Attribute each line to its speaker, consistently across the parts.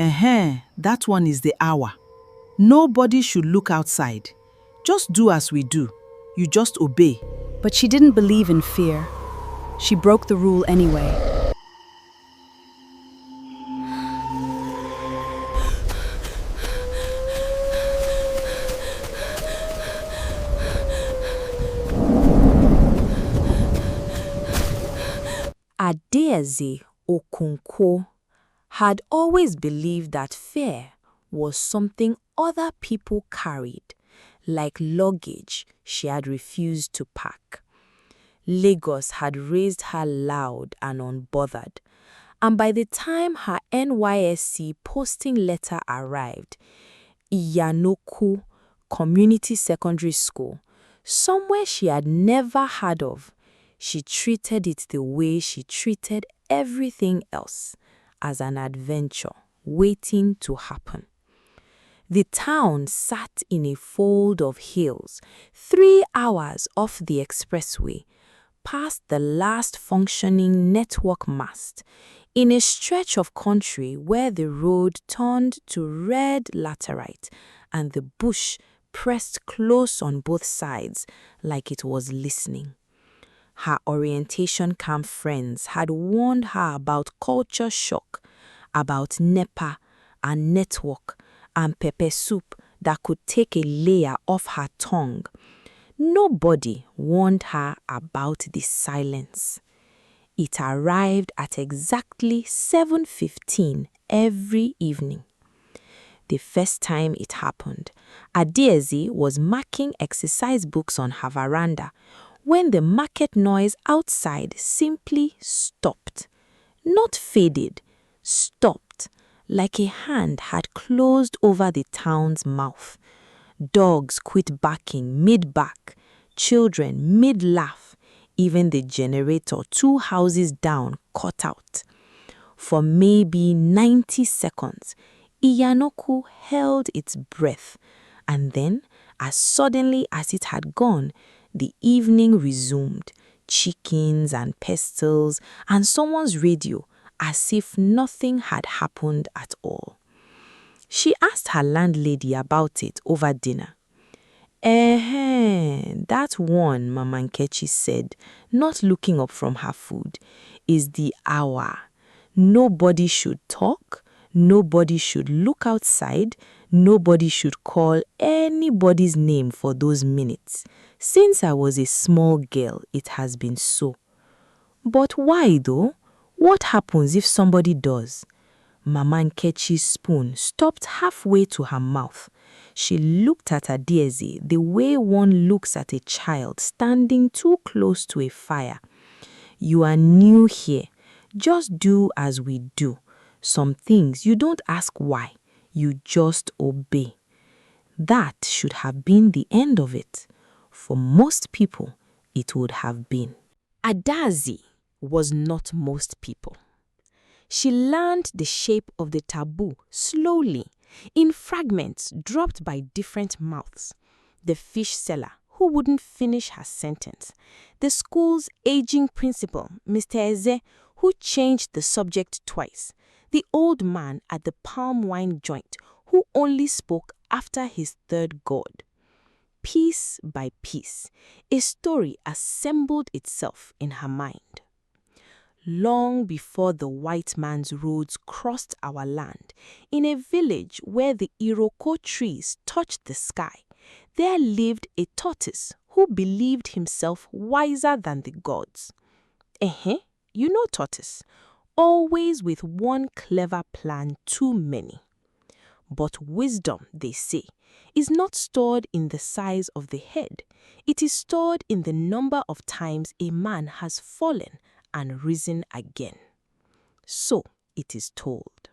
Speaker 1: That one is the hour. Nobody should look outside. Just do as we do. You just obey.
Speaker 2: But she didn't believe in fear. She broke the rule anyway.
Speaker 3: Adaeze Okonkwo had always believed that fear was something other people carried, like luggage she had refused to pack. Lagos had raised her loud and unbothered, and by the time her NYSC posting letter arrived, Iyan-Oku Community Secondary School, somewhere she had never heard of, she treated it the way she treated everything else, as an adventure waiting to happen. The town sat in a fold of hills, 3 hours off the expressway, past the last functioning network mast, in a stretch of country where the road turned to red laterite and the bush pressed close on both sides like it was listening. Her orientation camp friends had warned her about culture shock, about NEPA and network and pepper soup that could take a layer off her tongue. Nobody warned her about the silence. It arrived at exactly 7:15 every evening. The first time it happened, Adaeze was marking exercise books on her veranda when the market noise outside simply stopped. Not faded, stopped, like a hand had closed over the town's mouth. Dogs quit barking mid-bark, children mid-laugh, even the generator 2 houses down cut out. For maybe 90 seconds, Iyan-Oku held its breath, and then, as suddenly as it had gone, the evening resumed, chickens and pestles and someone's radio, as if nothing had happened at all. She asked her landlady about it over dinner. That one, Mama Nkechi said, not looking up from her food, is the hour. Nobody should talk, nobody should look outside, nobody should call anybody's name for those minutes. Since I was a small girl, it has been so. But why though? What happens if somebody does? Mama Nkechi's spoon stopped halfway to her mouth. She looked at Adaeze the way one looks at a child standing too close to a fire. You are new here. Just do as we do. Some things you don't ask why. You just obey. That should have been the end of it. For most people, it would have been. Adaeze was not most people. She learned the shape of the taboo slowly, in fragments dropped by different mouths. The fish seller who wouldn't finish her sentence. The school's aging principal, Mr. Adaeze, who changed the subject twice. The old man at the palm wine joint who only spoke after his third god. Piece by piece, a story assembled itself in her mind. Long before the white man's roads crossed our land, in a village where the Iroko trees touched the sky, there lived a tortoise who believed himself wiser than the gods. You know tortoise, always with one clever plan too many. But wisdom, they say, is not stored in the size of the head. It is stored in the number of times a man has fallen and risen again. So it is told.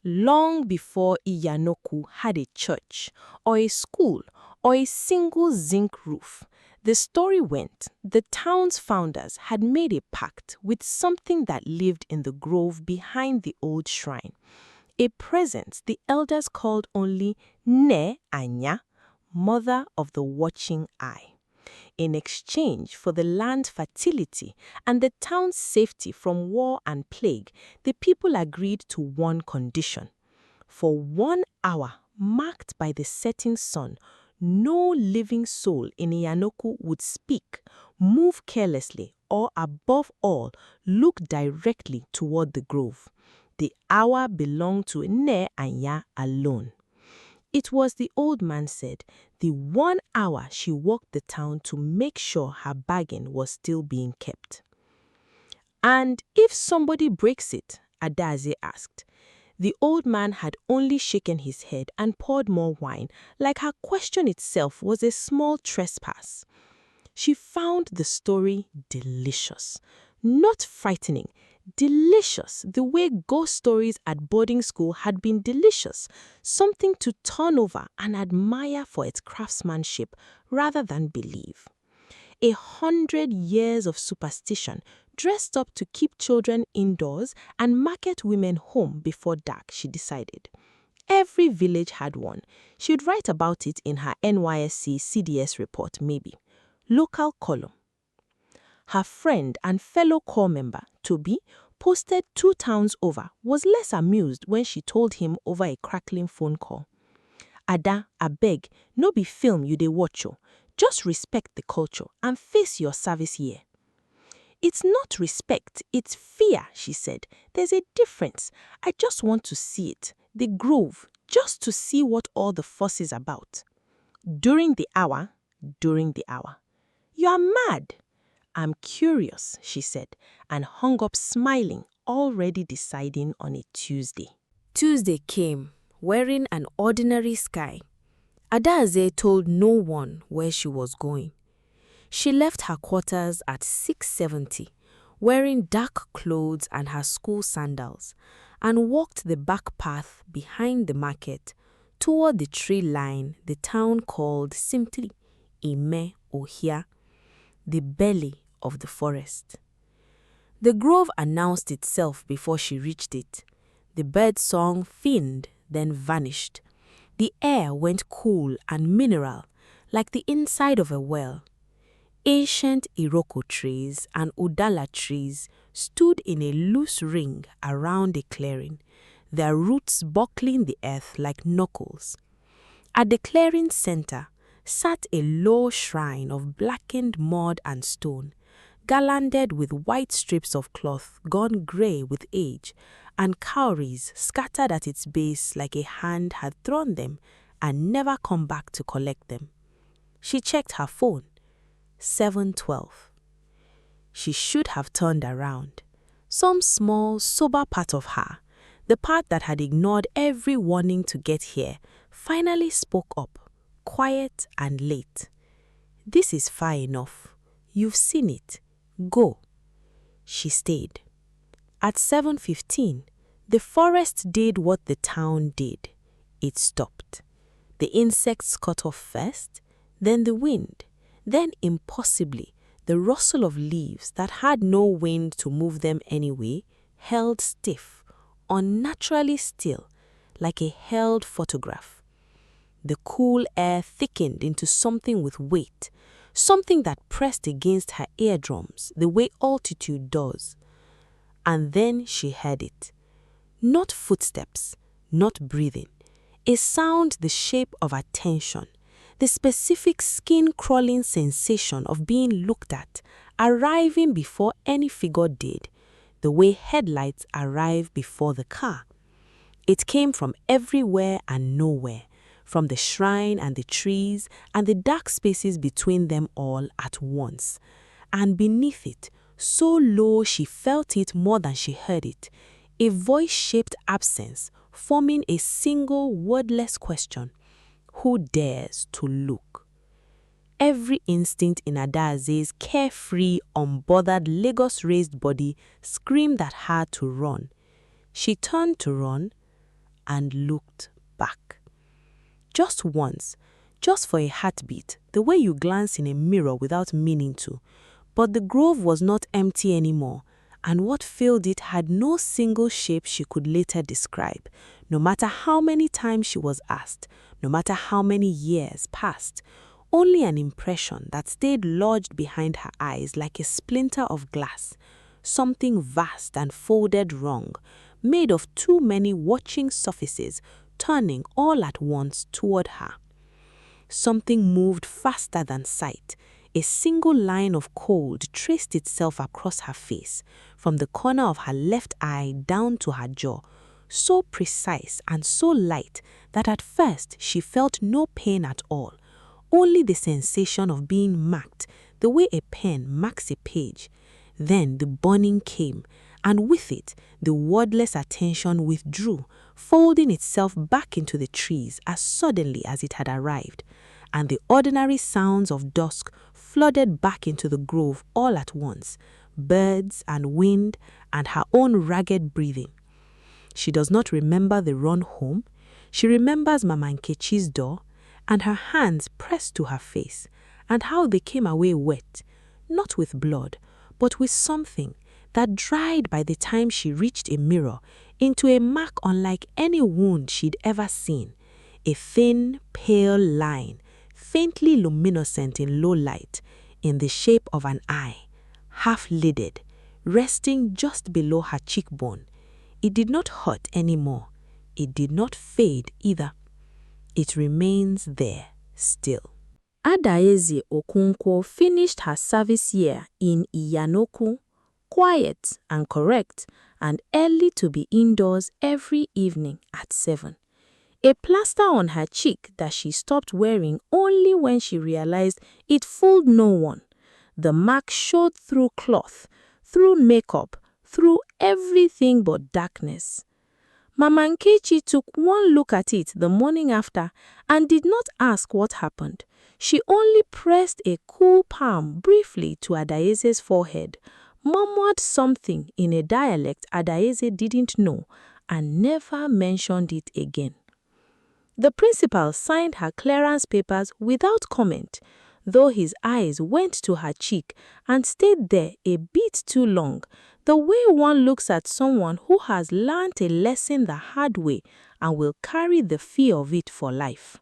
Speaker 3: Long before Iyan-Oku had a church, or a school, or a single zinc roof, the story went the town's founders had made a pact with something that lived in the grove behind the old shrine. A presence the elders called only Nne Anya, mother of the watching eye. In exchange for the land's fertility and the town's safety from war and plague, the people agreed to one condition. For 1 hour, marked by the setting sun, no living soul in Iyan-Oku would speak, move carelessly, or above all, look directly toward the grove. The hour belonged to Nne Anya alone. It was, the old man said, the 1 hour she walked the town to make sure her bargain was still being kept. "And if somebody breaks it?" Adaeze asked. The old man had only shaken his head and poured more wine, like her question itself was a small trespass. She found the story delicious. Not frightening, delicious, the way ghost stories at boarding school had been delicious, something to turn over and admire for its craftsmanship rather than believe. 100 years of superstition dressed up to keep children indoors and market women home before dark, she decided. Every village had one. She'd write about it in her NYSC CDS report, maybe. Local column. Her friend and fellow corps member, Toby, posted 2 towns over, was less amused when she told him over a crackling phone call. "Ada, abeg, no be film you dey watch o. Just respect the culture and face your service year." "It's not respect, it's fear," she said. "There's a difference. I just want to see it, the grove, just to see what all the fuss is about." During the hour. "You are mad." "I'm curious," she said, and hung up smiling, already deciding on a Tuesday. Tuesday came, wearing an ordinary sky. Adaeze told no one where she was going. She left her quarters at 6:70, wearing dark clothes and her school sandals, and walked the back path behind the market toward the tree line the town called simply Ime-Ohia, the belly of the forest. The grove announced itself before she reached it. The bird song thinned, then vanished. The air went cool and mineral, like the inside of a well. Ancient Iroko trees and Udala trees stood in a loose ring around a clearing, their roots buckling the earth like knuckles. At the clearing's center sat a low shrine of blackened mud and stone, garlanded with white strips of cloth gone grey with age, and cowries scattered at its base like a hand had thrown them and never come back to collect them. She checked her phone. 7:12. She should have turned around. Some small, sober part of her, the part that had ignored every warning to get here, finally spoke up, quiet and late. "This is far enough. You've seen it. Go." She stayed. At 7:15, the forest did what the town did. It stopped. The insects cut off first, then the wind, then impossibly the rustle of leaves that had no wind to move them anyway, held stiff, unnaturally still, like a held photograph. The cool air thickened into something with weight, something that pressed against her eardrums the way altitude does. And then she heard it. Not footsteps, not breathing. A sound the shape of attention, the specific skin-crawling sensation of being looked at, arriving before any figure did, the way headlights arrive before the car. It came from everywhere and nowhere, from the shrine and the trees and the dark spaces between them all at once. And beneath it, so low she felt it more than she heard it, a voice-shaped absence forming a single wordless question: who dares to look? Every instinct in Adaze's carefree, unbothered, Lagos-raised body screamed at her to run. She turned to run and looked back. Just once, just for a heartbeat, the way you glance in a mirror without meaning to. But the grove was not empty anymore, and what filled it had no single shape she could later describe, no matter how many times she was asked, no matter how many years passed. only an impression that stayed lodged behind her eyes like a splinter of glass, something vast and folded wrong, made of too many watching surfaces turning all at once toward her. Something moved faster than sight. A single line of cold traced itself across her face, from the corner of her left eye down to her jaw, so precise and so light that at first she felt no pain at all, only the sensation of being marked the way a pen marks a page. Then the burning came, and with it the wordless attention withdrew, folding itself back into the trees as suddenly as it had arrived, and the ordinary sounds of dusk flooded back into the grove all at once, birds and wind and her own ragged breathing. She does not remember the run home. She remembers Mama Nkechi's door and her hands pressed to her face, and how they came away wet, not with blood, but with something that dried by the time she reached a mirror into a mark unlike any wound she'd ever seen, a thin, pale line, faintly luminescent in low light, in the shape of an eye, half-lidded, resting just below her cheekbone. It did not hurt anymore. It did not fade either. It remains there still. Adaeze Okonkwo finished her service year in Iyan-Oku, quiet and correct, and early to be indoors every evening at 7. A plaster on her cheek that she stopped wearing only when she realized it fooled no one. The mark showed through cloth, through makeup, through everything but darkness. Mama Nkechi took one look at it the morning after and did not ask what happened. She only pressed a cool palm briefly to Adaeze's forehead, murmured something in a dialect Adaeze didn't know, and never mentioned it again. The principal signed her clearance papers without comment, though his eyes went to her cheek and stayed there a bit too long, the way one looks at someone who has learnt a lesson the hard way and will carry the fear of it for life.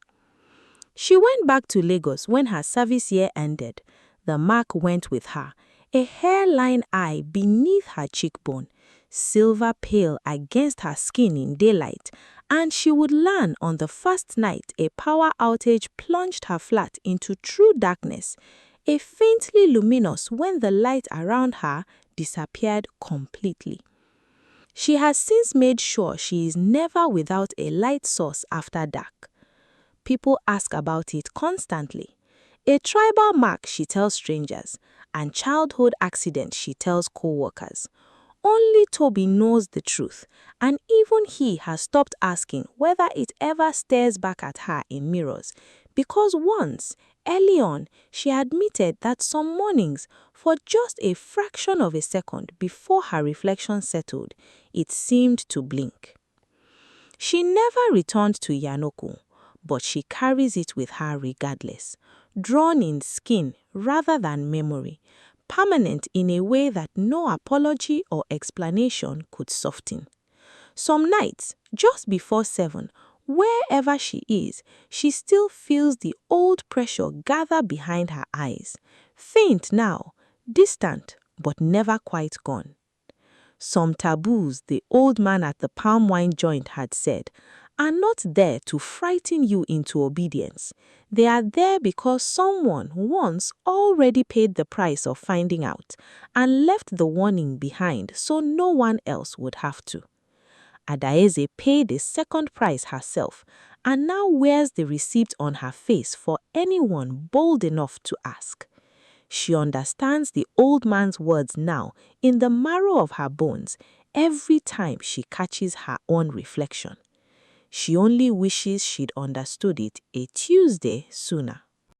Speaker 3: She went back to Lagos when her service year ended. The mark went with her, a hairline eye beneath her cheekbone, silver pale against her skin in daylight, and she would learn on the first night a power outage plunged her flat into true darkness, a faintly luminous when the light around her disappeared completely. She has since made sure she is never without a light source after dark. People ask about it constantly. A tribal mark, she tells strangers, and childhood accident, she tells co-workers. Only Toby knows the truth, and even he has stopped asking whether it ever stares back at her in mirrors, because once, early on, she admitted that some mornings, for just a fraction of a second before her reflection settled, it seemed to blink. She never returned to Iyan-Oku, but she carries it with her regardless, drawn in skin rather than memory, permanent in a way that no apology or explanation could soften. Some nights, just before 7, wherever she is, she still feels the old pressure gather behind her eyes, faint now, distant, but never quite gone. Some taboos, the old man at the palm wine joint had said, are not there to frighten you into obedience. They are there because someone once already paid the price of finding out and left the warning behind so no one else would have to. Adaeze paid a second price herself and now wears the receipt on her face for anyone bold enough to ask. She understands the old man's words now in the marrow of her bones every time she catches her own reflection. She only wishes she'd understood it a Tuesday sooner.